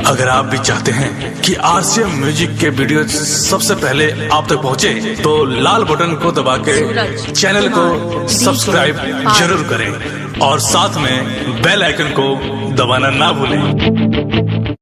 अगर आप भी चाहते हैं कि आरसीएम म्यूजिक के वीडियो सबसे पहले आप तक पहुंचे, तो लाल बटन को दबा के चैनल को सब्सक्राइब जरूर करें और साथ में बेल आइकन को दबाना ना भूलें।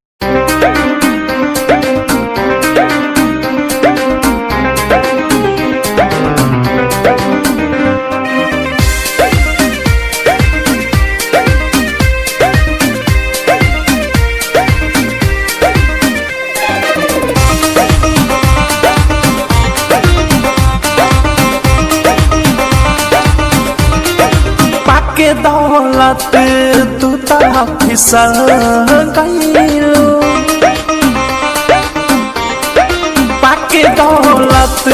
के दौलत तू ता फिसल गईलू, पाके दौलत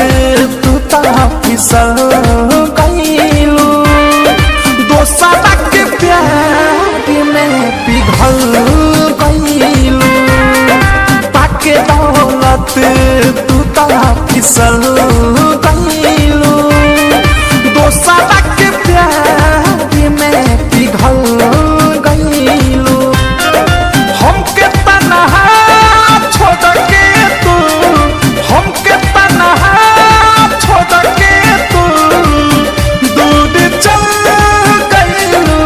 तू ता फिसल गईलू, दोसरा के प्यार में पिघल गईलू, पाके दौलत तू ता फिसल गईलू, दोसरा के प्यार में पिघल गईलू, हमके तन्हा छोड़ के तू, हमके तन्हा छोड़ के तू दूर चल गईलू,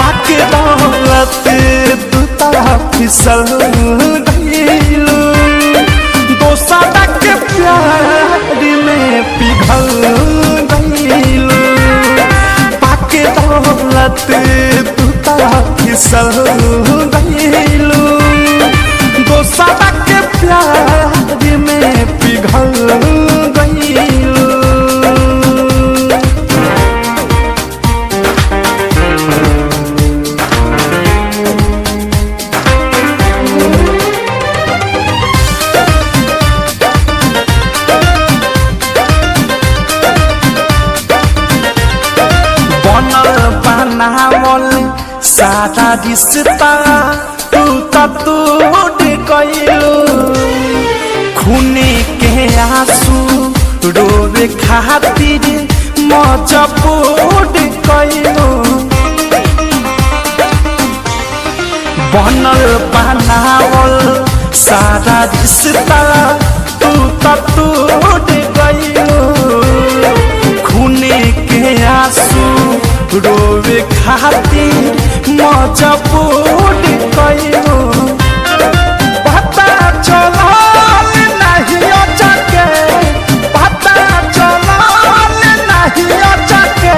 पाके दौलत तू ता फिसल गईलू, दोसरा के प्यार में पिघल गईलू, दौलत तू ता फिसल गईलू, दोसरा के प्यार में पिघल गईलू। बनावल सारा रिश्ता तू ता टूट गईलू, खूने के आंसू रोवे खातिर मजबूर गईलू, बनल बनावल सारा रिश्ता तू ता टूट गईलू, खूने के आंसू रोवे खातिर मजबूर गईलू, पता चलल नहीं जाके, पता चलल नहीं जाके,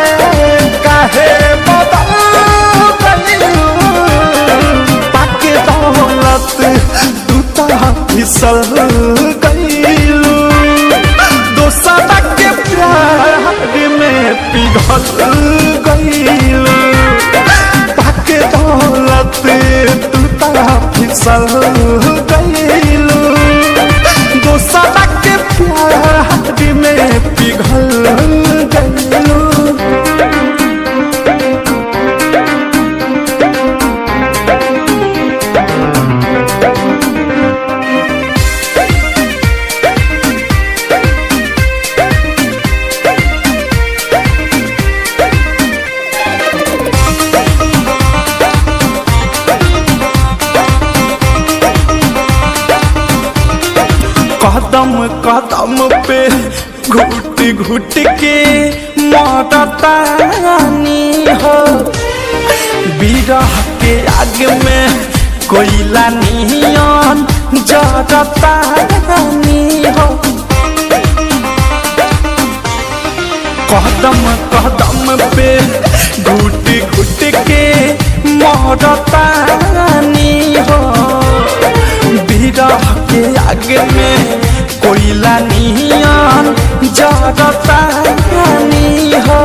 काहे बदल गईलू, पाके दौलत तू ता फिसल गईलू, दोसरा के प्यार में पिघल गईलू, पाके दौलत तू ता फिसल गईलू, दोसरा के प्यार में पिघल गईलू। कदम कदम पे घुट घुट के मरतानी हो, बिरह के आग में कोयला नियन जरतानी हो, कदम कदम पे घुट घुट के मरतानी हो, बिरह के आग में कोयला नियन जरतानी हो,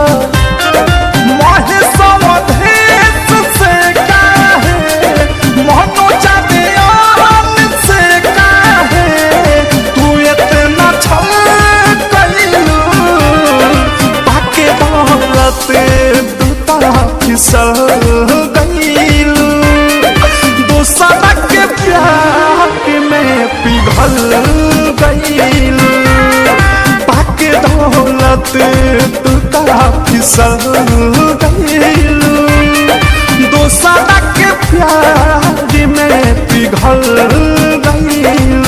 महेश से काहे मनोजा देयान से काहे तू इतना छल गईलू, पाके दौलत तू ता फिसल गईलू, दोसरा के प्यार में पिघल गईलू, पाके दौलत तू ता फिसल गईलू, दोसरा के प्यार में पिघल गईलू।